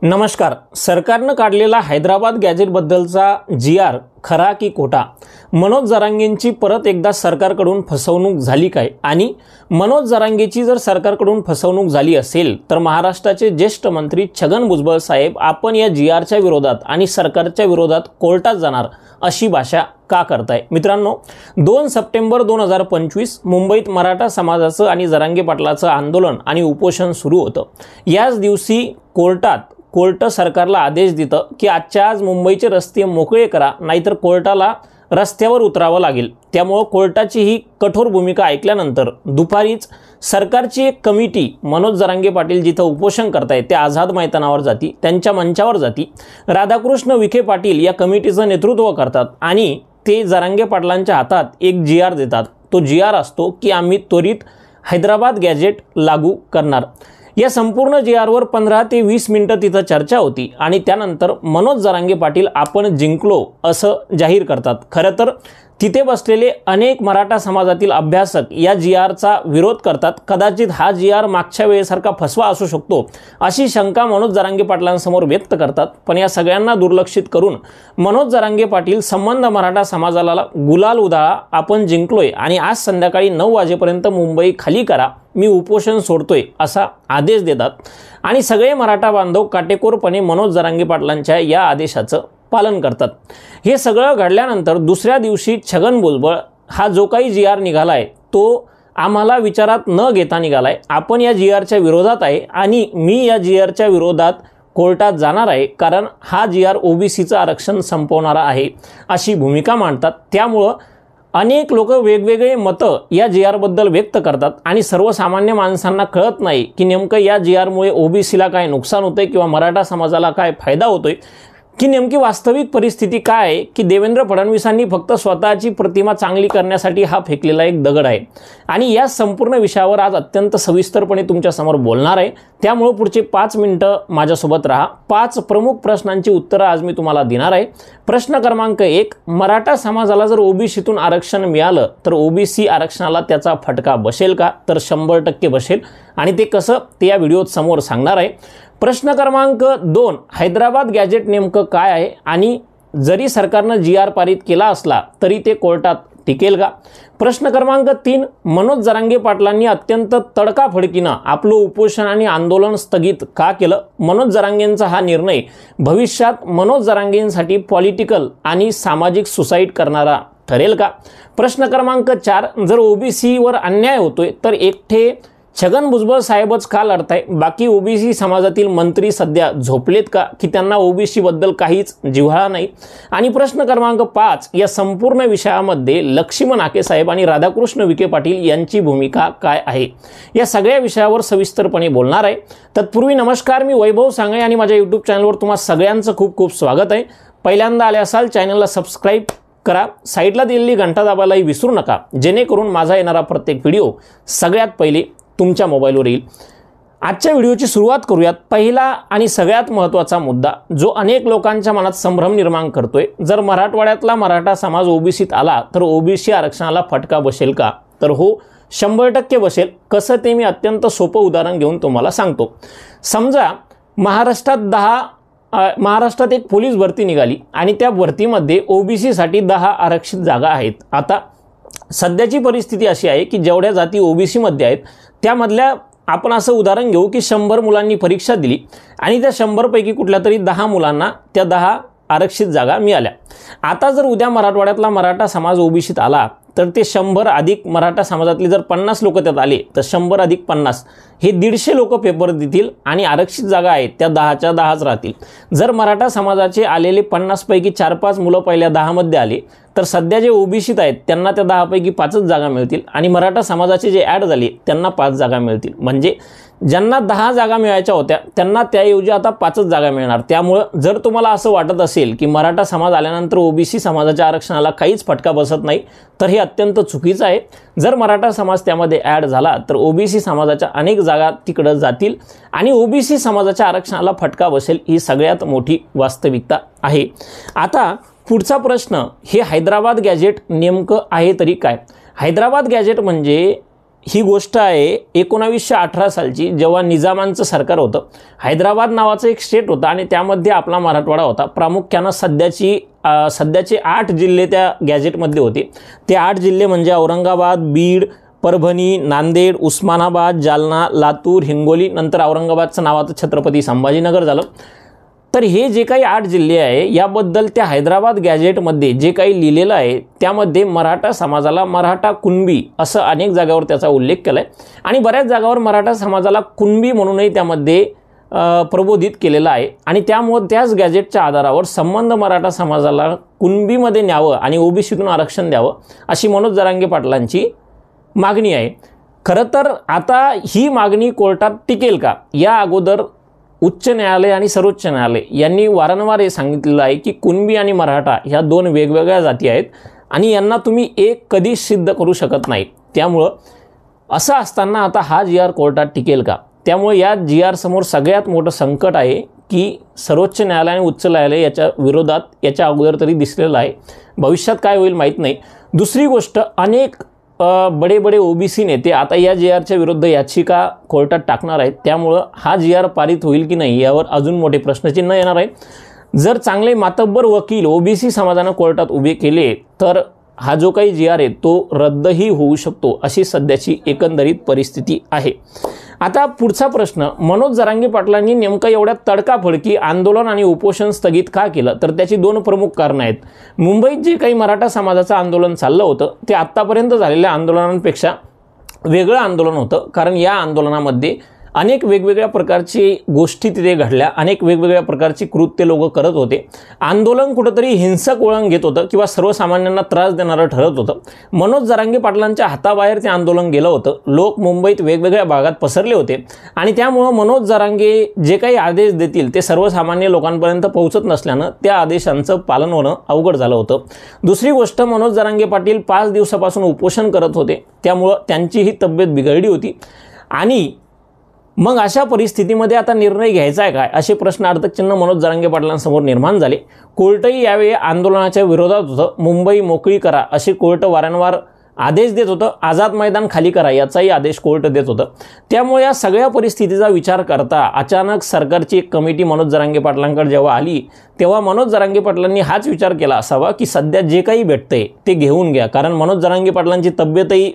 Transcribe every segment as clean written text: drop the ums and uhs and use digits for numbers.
नमस्कार. सरकारनं काढलेला हैदराबाद गॅजेटबद्दलचा जी.आर. खरा की खोटा? मनोज जरांगेंची परत एकदा सरकारकडून फसवणूक झाली काय? आणि मनोज जरांगेची जर सरकारकडून फसवणूक झाली असेल तर महाराष्ट्राचे ज्येष्ठ मंत्री छगन भुजबळ साहेब आपण या जी.आर.च्या विरोधात आणि सरकारच्या विरोधात कोर्टात जाणार अशी भाषा का करताय? मित्रांनो, 2 सप्टेंबर 2025 मुंबईत मराठा समाजाचं आणि जरांगे पाटलाचं आंदोलन आणि उपोषण सुरू होतं. याच दिवशी कोर्ट सरकारला आदेश देतं की आजच्या आज मुंबईचे रस्ते मोकळे करा, नाहीतर कोर्टाला रस्त्यावर उतरावं लागेल. त्यामुळं कोर्टाची ही कठोर भूमिका ऐकल्यानंतर दुपारीच सरकारची एक कमिटी मनोज जरांगे पाटील जिथं उपोषण करतायत त्या आझाद मैदानावर जाती, त्यांच्या मंचावर जाती. राधाकृष्ण विखे पाटील या कमिटीचं नेतृत्व करतात आणि ते जरांगे पाटलांच्या हातात एक जी.आर. देतात. तो जी.आर. असतो की आम्ही त्वरित हैदराबाद गॅजेट लागू करणार. या संपूर्ण जी.आर.वर 15 ते 20 मिनिटं तिथं चर्चा होती आणि त्यानंतर मनोज जरांगे पाटील आपण जिंकलो असं जाहीर करतात. खरं तर तिथे बसलेले अनेक मराठा समाजातील अभ्यासक या जी.आर.चा विरोध करतात. कदाचित हा जी.आर. मागच्या वेळेसारखा फसवा असू शकतो अशी शंका मनोज जरांगे पाटलांसमोर व्यक्त करतात. पण या सगळ्यांना दुर्लक्षित करून मनोज जरांगे पाटील संबंध मराठा समाजाला गुलाल उधळा, आपण जिंकलोय आणि आज संध्याकाळी 9 वाजेपर्यंत मुंबई खाली करा, मी उपोषण सोडतोय असा आदेश देतात. आणि सगळे मराठा बांधव काटेकोरपणे मनोज जरांगे पाटलांच्या या आदेशाचं पालन करतात. हे सगळं घडल्यानंतर दुसऱ्या दिवशी छगन भुजबळ हा जो काही जी.आर. निघालाय तो आम्हाला विचारात न घेता निघालाय. आपण या जी.आर.च्या विरोधात आहे आणि मी या जी.आर.च्या विरोधात कोर्टात जाणार आहे, कारण हा जी.आर. ओबीसीचं आरक्षण संपवणारा आहे अशी भूमिका मांडतात. त्यामुळं अनेक लोक वेगवेगळे मतं या जी.आर.बद्दल व्यक्त करतात आणि सर्वसामान्य माणसांना कळत नाही की नेमकं या जी.आर.मुळे ओबीसीला काय नुकसान होतंय किंवा मराठा समाजाला काय फायदा होतोय, की नेमकी वास्तविक परिस्थिती काय आहे, की देवेंद्र फडणवीसांनी फक्त स्वतःची प्रतिमा चांगली करण्यासाठी हा फेकलेला एक दगड आहे. आणि या संपूर्ण विषयावर आज अत्यंत सविस्तरपणे तुमच्यासमोर बोलणार आहे. त्यामुळे पुढचे 5 मिनिटं माझ्यासोबत राहा. 5 प्रमुख प्रश्नांची उत्तरं आज मी तुम्हाला देणार आहे. प्रश्न क्रमांक 1, मराठा समाजाला जर ओबीसीतून आरक्षण मिळालं तर ओबीसी आरक्षणाला त्याचा फटका बसेल का? तर 100% बसेल. आणि ते कसं ते या व्हिडिओत समोर सांगणार आहे. प्रश्न क्रमांक 2, हैदराबाद गॅजेट नेमकं काय आहे आणि जरी सरकारनं जी.आर. पारित केला असला तरी ते कोर्टात टिकेल का? प्रश्न क्रमांक 3, मनोज जरांगे पाटलांनी अत्यंत तडकाफडकीनं आपलं उपोषण आणि आंदोलन स्थगित का केलं? मनोज जरांगेंचा हा निर्णय भविष्यात मनोज जरांगेंसाठी पॉलिटिकल आणि सामाजिक सुसाईड करणारा ठरेल का? प्रश्न क्रमांक 4, जर ओबीसीवर अन्याय होतोय तर एकटे छगन भुजबळ साहेबच का लढताय? बाकी ओबीसी समाजातील मंत्री सध्या झोपलेत का, की त्यांना ओबीसी बद्दल काहीच जिव्हाळा नाही? आणि प्रश्न क्रमांक 5, या संपूर्ण विषयामध्ये लक्ष्मण हाके साहेब आणि राधाकृष्ण विखे पाटील यांची भूमिका काय आहे? या सगळ्या विषयावर सविस्तरपणे बोलणार आहे. तत्पूर्वी नमस्कार, मी वैभव सांगळे आणि माझ्या यूट्यूब चॅनलवर तुम्हा सगळ्यांचं खूप खूप स्वागत आहे. पहिल्यांदा आले असाल चॅनलला सबस्क्राईब करा, साईडला दिलेली घंटा दाबायलाही विसरू नका, जेणेकरून माझा येणारा प्रत्येक व्हिडिओ सगळ्यात पहिले तुमच्या मोबाईलवर येईल. आजच्या व्हिडिओची सुरुवात करूयात. पहिला आणि सगळ्यात महत्त्वाचा मुद्दा जो अनेक लोकांच्या मनात संभ्रम निर्माण करतोय, जर मराठवाड्यातला मराठा समाज ओबीसीत आला तर ओबीसी आरक्षणाला फटका बसेल का? तर हो, 100% बसेल. कसं ते मी अत्यंत सोपं उदाहरण घेऊन तुम्हाला सांगतो. समजा महाराष्ट्रात एक पोलीस भरती निघाली आणि त्या भरतीमध्ये ओबीसीसाठी 10 आरक्षित जागा आहेत. आता सध्याची परिस्थिती अशी आहे की जेवढ्या जाती ओबीसीमध्ये आहेत त्यामधल्या आपण असं उदाहरण घेऊ की 100 मुलांनी परीक्षा दिली आणि त्या 100 पैकी कुठल्या तरी 10 मुलांना त्या 10 आरक्षित जागा मिळाल्या. आता जर उद्या मराठवाड्यातला मराठा समाज ओबीसीत आला तर ते 100 अधिक मराठा समाजातले जर 50 लोक त्यात आले तर 100 अधिक 50 हे 150 लोक पेपर देतील आणि आरक्षित जागा आहेत त्या 10च्या 10च राहतील. जर मराठा समाजाचे आलेले 50 पैकी 4-5 मुलं पहिल्या 10 मध्ये आले तर सध्या जे ओबीसीत आहेत त्यांना त्या 10 पैकी 5च जागा मिळतील आणि मराठा समाजाचे जे ॲड झाले त्यांना 5 जागा मिळतील. म्हणजे ज्यांना 10 जागा मिळायच्या होत्या त्यांना त्याऐवजी आता 5च जागा मिळणार. त्यामुळं जर तुम्हाला असं वाटत असेल की मराठा समाज आल्यानंतर ओबीसी समाजाच्या आरक्षणाला काहीच फटका बसत नाही तर हे अत्यंत चुकीचं आहे. जर मराठा समाज त्यामध्ये ॲड झाला तर ओबीसी समाजाच्या अनेक जागा तिकडं जातील आणि ओबीसी समाजाच्या आरक्षणाला फटका बसेल, ही सगळ्यात मोठी वास्तविकता आहे. आता पुढचा प्रश्न, हे हैदराबाद गॅजेट नेमकं आहे तरी काय? हैदराबाद गॅजेट म्हणजे ही गोष्ट आहे 1918 सालची, जेव्हा निजामांचं सरकार होतं. हैदराबाद नावाचं एक स्टेट होतं आणि त्यामध्ये आपला मराठवाडा होता. प्रामुख्यानं सध्याचे 8 जिल्हे त्या गॅजेटमध्ये होते. ते 8 जिल्हे म्हणजे औरंगाबाद, बीड, परभणी, नांदेड, उस्मानाबाद, जालना, लातूर, हिंगोली, नंतर औरंगाबादचं नाव आता छत्रपती संभाजीनगर झालं. तर हे जे काही 8 जिल्हे आहे याबद्दल त्या हैदराबाद गॅजेटमध्ये जे काही लिहिलेलं आहे त्यामध्ये मराठा समाजाला मराठा कुणबी असं अनेक जागावर त्याचा उल्लेख केला आहे आणि बऱ्याच जागावर मराठा समाजाला कुणबी म्हणूनही त्यामध्ये प्रबोधित केलेला आहे. आणि त्यामुळे त्याच गॅजेटच्या आधारावर संबंध मराठा समाजाला कुणबीमध्ये न्यावं आणि ओबीसीतून आरक्षण द्यावं अशी मनोज जरांगे पाटलांची मागणी आहे. खरं तर आता ही मागणी कोर्टात टिकेल का? या अगोदर उच्च न्यायालय आणि सर्वोच्च न्यायालय यांनी वारंवार हे सांगितलेलं आहे की कुणबी आणि मराठा ह्या 2 वेगवेगळ्या जाती आहेत आणि यांना तुम्ही एक कधीच सिद्ध करू शकत नाही. त्यामुळं असं असताना आता हा GR कोर्टात टिकेल का? त्यामुळे या GR समोर सगळ्यात मोठं संकट आहे की सर्वोच्च न्यायालय आणि उच्च न्यायालय याच्या विरोधात याच्या अगोदर तरी दिसलेलं आहे. भविष्यात काय होईल माहीत नाही. दुसरी गोष्ट, अनेक बडे ओबीसी नेते आता या GRच्या विरुद्ध याचिका कोर्टात टाकणार आहेत. त्यामुळं हा GR पारित होईल की नाही यावर अजून मोठे प्रश्नचिन्ह येणार आहे. जर चांगले मातब्बर वकील ओबीसी समाजानं कोर्टात उभे केले तर हा जो काही GR आहे तो रद्दही होऊ शकतो अशी सध्याची एकंदरीत परिस्थिती आहे. आता पुढचा प्रश्न, मनोज जरांगे पाटलांनी नेमकं एवढ्या तडकाफडकी आंदोलन आणि उपोषण स्थगित का केलं? तर त्याची 2 प्रमुख कारणं आहेत. मुंबईत जे काही मराठा समाजाचं आंदोलन चाललं होतं ते आत्तापर्यंत झालेल्या आंदोलनांपेक्षा वेगळं आंदोलन होतं. कारण या आंदोलनामध्ये अनेक वेगवेगळ्या प्रकारची गोष्टी तिथे घडल्या, अनेक वेगवेगळ्या प्रकारची कृत्य लोक करत होते. आंदोलन कुठंतरी हिंसक वळण घेत होतं किंवा सर्वसामान्यांना त्रास देणारं ठरत होतं. मनोज जरांगे पाटलांच्या हाताबाहेर ते आंदोलन गेलं होतं. लोक मुंबईत वेगवेगळ्या भागात पसरले होते आणि त्यामुळं मनोज जरांगे जे काही आदेश देतील ते सर्वसामान्य लोकांपर्यंत पोहोचत नसल्यानं त्या आदेशांचं पालन होणं अवघड झालं होतं. दुसरी गोष्ट, मनोज जरांगे पाटील 5 दिवसापासून उपोषण करत होते, त्यामुळं त्यांची ही तब्येत बिघडली होती आणि मग अशा परिस्थितीमध्ये आता निर्णय घ्यायचा आहे काय असे प्रश्न अर्थचिन्ह मनोज जरांगे पाटलांसमोर निर्माण झाले. कोर्टही यावेळी आंदोलनाच्या विरोधात होतं. मुंबई मोकळी करा असे कोर्ट वारंवार आदेश देत होतं. आझाद मैदान खाली करा याचाही आदेश कोर्ट देत होतं. त्यामुळे या सगळ्या परिस्थितीचा विचार करता अचानक सरकारची एक कमिटी मनोज जरांगे पाटलांकडे जेव्हा आली तेव्हा मनोज जरांगे पाटलांनी हाच विचार केला असावा की सध्या जे काही भेटतंय ते घेऊन घ्या. कारण मनोज जरांगे पाटलांची तब्येतही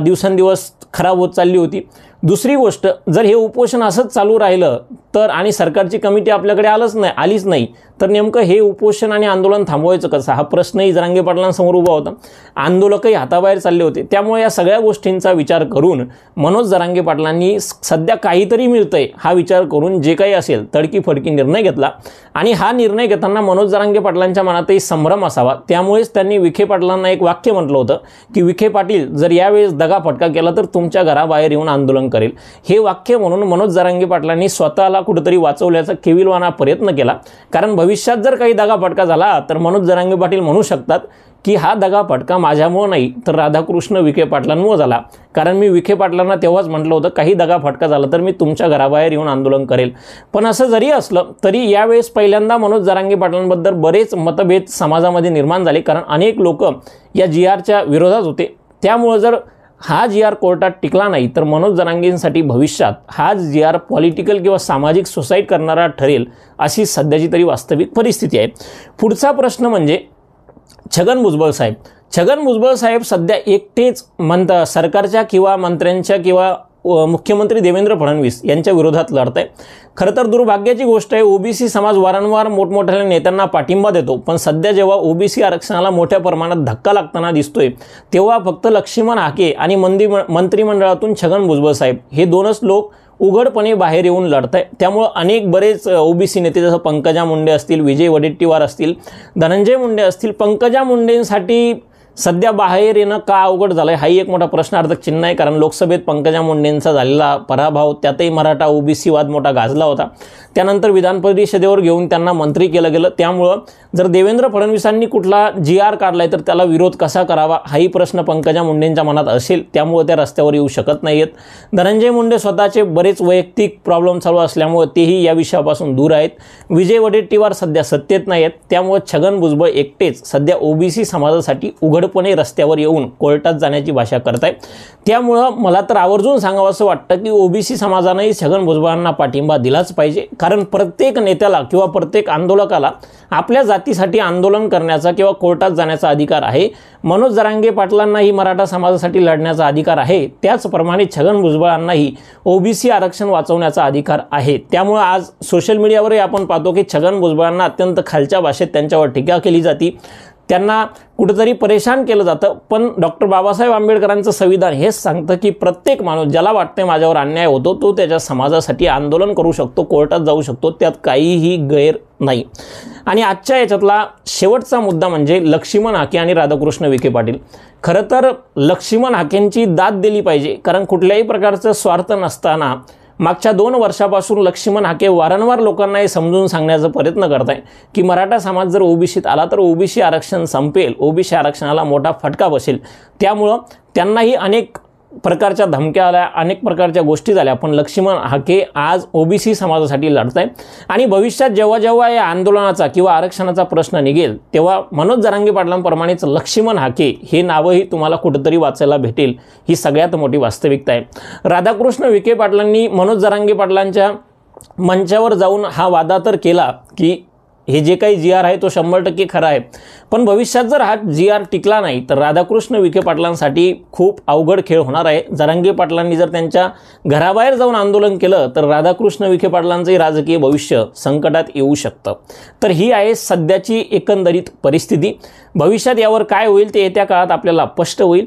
दिवसेंदिवस खराब होत चालली होती. दुसरी गोष्ट, जर हे उपोषण असंच चालू राहिलं तर आणि सरकारची कमिटी आपल्याकडे आलीच नाही तर नेमकं हे उपोषण आणि आंदोलन थांबवायचं कसं हा प्रश्नही जरांगे पाटलांसमोर उभा होता. आंदोलकही हाताबाहेर चालले होते. त्यामुळे या सगळ्या गोष्टींचा विचार करून मनोज जरांगे पाटलांनी सध्या काहीतरी मिळतंय हा विचार करून जे काही असेल तडकीफडकी निर्णय घेतला आणि हा निर्णय घेताना मनोज जरांगे पाटलांच्या मनातही संभ्रम असावा. त्यामुळेच त्यांनी विखे पाटलांना एक वाक्य म्हटलं होतं की विखे पाटील जर यावेळेस दगाफटका केला तर तुमच्या घराबाहेर येऊन आंदोलन करेल. हे वाक्य म्हणून मनोज जरांगे पाटलांनी स्वतःला कुठेतरी वाचवल्याचा केविलवाना प्रयत्न केला. कारण भविष्यात जर काही दगाफटका झाला तर मनोज जरांगे पाटील म्हणू शकतात की हा दगाफटका माझ्यामुळे नाही तर राधाकृष्ण विखे पाटलांमुळे झाला. कारण मी विखे पाटलांना तेव्हाच म्हटलं होतं काही दगाफटका झाला तर मी तुमच्या घराबाहेर येऊन आंदोलन करेल. पण असं जरी असलं तरी यावेळेस पहिल्यांदा मनोज जरांगे पाटलांबद्दल बरेच मतभेद समाजामध्ये निर्माण झाले. कारण अनेक लोक या GRच्या विरोधात होते. त्यामुळे जर हा GR कोर्टात टिकला नाही तर मनोज जरांगेंसाठी भविष्यात हा GR पॉलिटिकल किंवा सामाजिक सुसाईड करणारा ठरेल अशी सध्याची तरी वास्तविक परिस्थिती आहे. पुढचा प्रश्न म्हणजे छगन भुजबळ साहेब. छगन भुजबळ साहेब सध्या एकटेच सरकारच्या किंवा मंत्र्यांच्या किंवा मुख्यमंत्री देवेंद्र फडणवीस यांच्या विरोधात लढत आहे. खरं तर दुर्भाग्याची गोष्ट आहे, ओबीसी समाज वारंवार मोठमोठ्या नेत्यांना पाठिंबा देतो पण सध्या जेव्हा ओबीसी आरक्षणाला मोठ्या प्रमाणात धक्का लागताना दिसतोय तेव्हा फक्त लक्ष्मण हाके आणि मंत्रिमंडळातून छगन भुजबळ साहेब हे 2च लोक उघडपणे बाहेर येऊन लढत आहे. त्यामुळे बरेच ओबीसी नेते जसं पंकजा मुंडे असतील, विजय वडेट्टीवार असतील, धनंजय मुंडे असतील, पंकजा मुंडेंसाठी सध्या बाहेर येणं का अवघड झालं आहे हाही एक मोठा प्रश्नार्थक चिन्ह आहे. कारण लोकसभेत पंकजा मुंडेंचा झालेला पराभव त्यातही मराठा ओबीसी वाद मोठा गाजला होता. त्यानंतर विधान परिषदेवर घेऊन त्यांना मंत्री केलं गेलं. त्यामुळं जर देवेंद्र फडणवीसांनी कुठला GR काढलाय तर त्याला विरोध कसा करावा हाही प्रश्न पंकजा मुंडेंच्या मनात असेल. त्यामुळे त्या रस्त्यावर येऊ शकत नाहीत. धनंजय मुंडे स्वतःचे बरेच वैयक्तिक प्रॉब्लेम चालू असल्यामुळे तेही या विषयापासून दूर आहेत. विजय वडेट्टीवार सध्या सत्तेत नाही आहेत. त्यामुळे छगन भुजबळ एकटेच सध्या ओबीसी समाजासाठी उघड धडपणे रस्त्यावर येऊन कोर्टात जाण्याची भाषा करताय। त्यामुळं मला तर आवर्जून सांगावं असं वाटतं की ओबीसी समाजानेही छगन भुजबळांना पाठिंबा दिलाच पाहिजे, कारण प्रत्येक नेत्याला किंवा प्रत्येक आंदोलकाला आपल्या जातीसाठी आंदोलन करण्याचा किंवा कोर्टात जाण्याचा अधिकार आहे। मनोज जरांगे पाटलांनाही मराठा समाजासाठी लढण्याचा अधिकार आहे, त्याचप्रमाणे छगन भुजबळांनाही ओबीसी आरक्षण वाचवण्याचा अधिकार आहे। त्यामुळे आज सोशल मीडियावरही आपण पाहतो की छगन भुजबळांना अत्यंत खालच्या भाषेत त्यांच्यावर टीका केली जाते, त्यांना कुठेतरी परेशान केलं जातं। पण डॉक्टर बाबासाहेब आंबेडकरांचं संविधान हेच सांगतं की प्रत्येक माणूस ज्याला वाटते माझ्यावर अन्याय होतो तो त्याच्या समाजासाठी आंदोलन करू शकतो, कोर्टात जाऊ शकतो, त्यात काहीही गैर नाही। आणि आजच्या याच्यातला शेवटचा मुद्दा म्हणजे लक्ष्मण हाके आणि राधाकृष्ण विखे पाटील। खरं तर लक्ष्मण हाकेंची दाद दिली पाहिजे, कारण कुठल्याही प्रकारचं स्वार्थ नसताना मागच्या 2 वर्षापासून लक्ष्मण हाके वारंवार लोकांना हे समजून सांगण्याचा प्रयत्न करत आहे की मराठा समाज जर ओबीसीत आला तर ओबीसी आरक्षण संपेल, ओबीसी आरक्षणाला मोठा फटका बसेल। त्यामुळं त्यांनाही अनेक प्रकारच्या धमक्या आल्या, अनेक प्रकारच्या गोष्टी झाल्या, पण लक्ष्मण हाके आज ओबीसी समाजासाठी लढत आहे। आणि भविष्यात जेव्हा जेव्हा या आंदोलनाचा किंवा आरक्षणाचा प्रश्न निघेल तेव्हा मनोज जरांगे पाटलांप्रमाणेच लक्ष्मण हाके हे नावही तुम्हाला कुठेतरी वाचायला भेटेल, ही सगळ्यात मोठी वास्तविकता आहे। राधाकृष्ण विखे पाटलांनी मनोज जरांगे पाटलांच्या मंचावर जाऊन हा वादा तर केला की हे जे काही GR आहे तो 100% खरा आहे, पण भविष्यात जर हा GR टिकला नाही तर राधाकृष्ण विखे पाटलांसाठी खूप अवघड खेळ होणार आहे। जरांगे पाटलांनी जर त्यांच्या घराबाहेर जाऊन आंदोलन केलं तर राधाकृष्ण विखे पाटलांचंही राजकीय भविष्य संकटात येऊ शकतं। तर ही आहे सध्याची एकंदरीत परिस्थिती। भविष्यात यावर काय होईल ते येत्या काळात आपल्याला स्पष्ट होईल।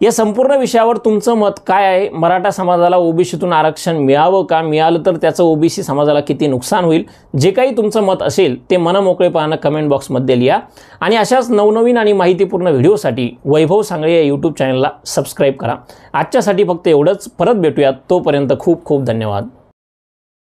या संपूर्ण विषयावर तुमचं मत काय आहे? मराठा समाजाला ओबीसीतून आरक्षण मिळावं का? मिळालं तर त्याचं ओबीसी समाजाला किती नुकसान होईल? जे काही तुमचं मत असेल ते मनमोकळेपणानं कमेंट बॉक्समध्ये लिहा आणि अशाच नवनवीन आणि माहितीपूर्ण व्हिडिओसाठी वैभव सांगळे या यूट्यूब चॅनलला सबस्क्राईब करा। आजच्यासाठी फक्त एवढंच, परत भेटूयात, तोपर्यंत खूप खूप धन्यवाद।